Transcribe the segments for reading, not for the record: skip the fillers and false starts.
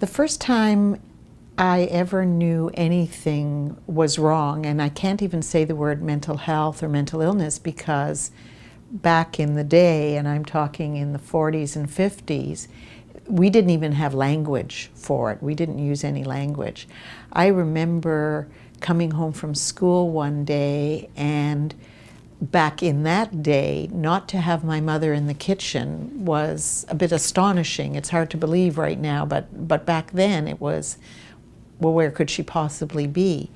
The first time I ever knew anything was wrong, and I can't even say the word mental health or mental illness because back in the day, and I'm talking in the 40s and 50s, we didn't even have language for it. We didn't use any language. I remember coming home from school one day, and back in that day, not to have my mother in the kitchen was a bit astonishing. It's hard to believe right now, but back then it was, well, where could she possibly be?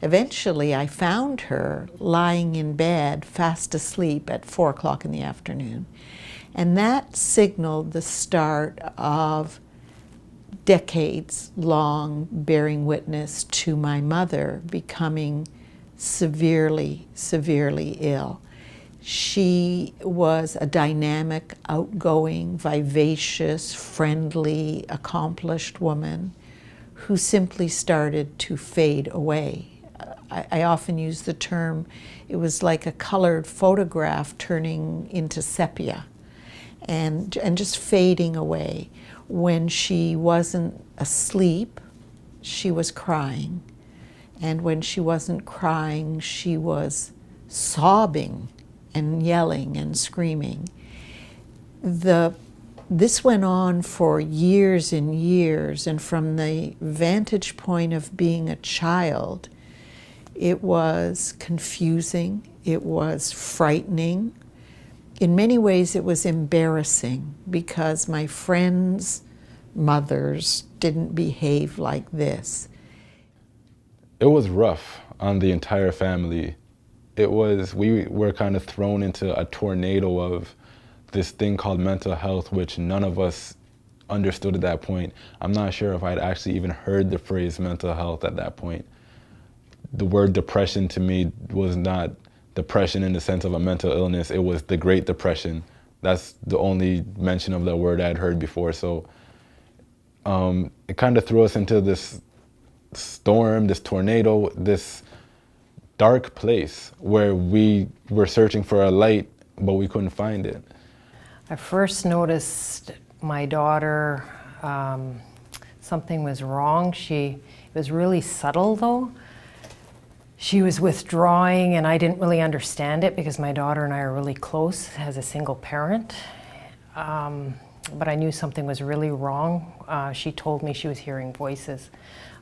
Eventually, I found her lying in bed, fast asleep at 4 o'clock in the afternoon. And that signaled the start of decades-long bearing witness to my mother becoming severely, severely ill. She was a dynamic, outgoing, vivacious, friendly, accomplished woman who simply started to fade away. I often use the term, it was like a colored photograph turning into sepia and just fading away. When she wasn't asleep, she was crying. And when she wasn't crying, she was sobbing and yelling and screaming. This went on for years and years, and from the vantage point of being a child, it was confusing, it was frightening. In many ways, it was embarrassing because my friends' mothers didn't behave like this. It was rough on the entire family. We were kind of thrown into a tornado of this thing called mental health, which none of us understood at that point. I'm not sure if I'd actually even heard the phrase mental health at that point. The word depression to me was not depression in the sense of a mental illness. It was the Great Depression. That's the only mention of that word I'd heard before. So it kind of threw us into this storm, this tornado, this dark place where we were searching for a light, but we couldn't find it. I first noticed my daughter, something was wrong. It was really subtle though. She was withdrawing and I didn't really understand it because my daughter and I are really close as a single parent. But I knew something was really wrong. She told me she was hearing voices.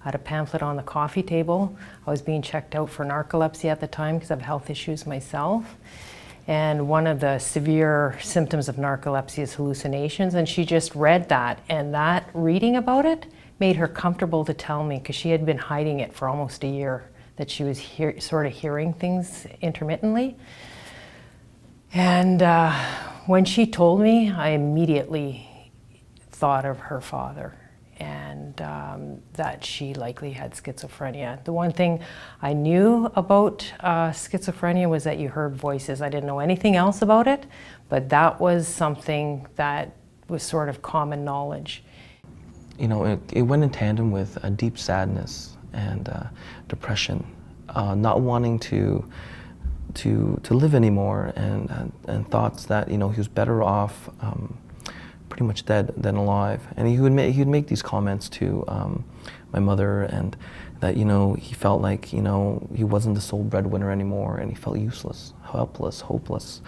I had a pamphlet on the coffee table. I was being checked out for narcolepsy at the time because I have health issues myself. And one of the severe symptoms of narcolepsy is hallucinations, and she just read that. And that reading about it made her comfortable to tell me because she had been hiding it for almost a year, that she was sort of hearing things intermittently. And when she told me, I immediately thought of her father and that she likely had schizophrenia. The one thing I knew about schizophrenia was that you heard voices. I didn't know anything else about it, but that was something that was sort of common knowledge. You know, it went in tandem with a deep sadness and depression, not wanting to live anymore, and thoughts that, you know, he was better off pretty much dead than alive. And he would make these comments to my mother, and that, you know, he felt like, you know, he wasn't the sole breadwinner anymore, and he felt useless, helpless, hopeless.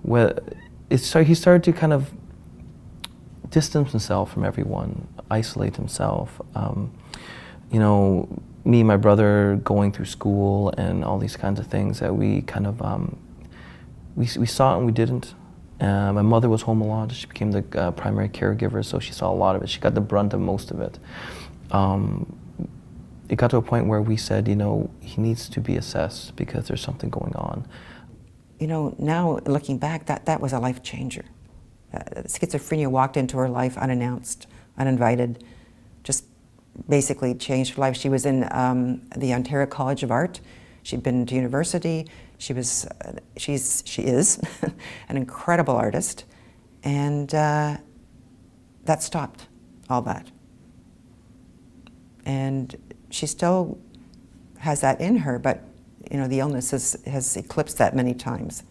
He started to kind of distance himself from everyone, isolate himself. You know, me and my brother going through school and all these kinds of things that we kind of, we saw it and we didn't. My mother was home a lot. She became the primary caregiver, so she saw a lot of it. She got the brunt of most of it. It got to a point where we said, you know, he needs to be assessed because there's something going on. You know, now looking back, that was a life changer. Schizophrenia walked into her life unannounced, uninvited, just basically changed her life. She was in the Ontario College of Art. She'd been to university. She is an incredible artist, and that stopped all that. And she still has that in her, but, you know, the illness has eclipsed that many times.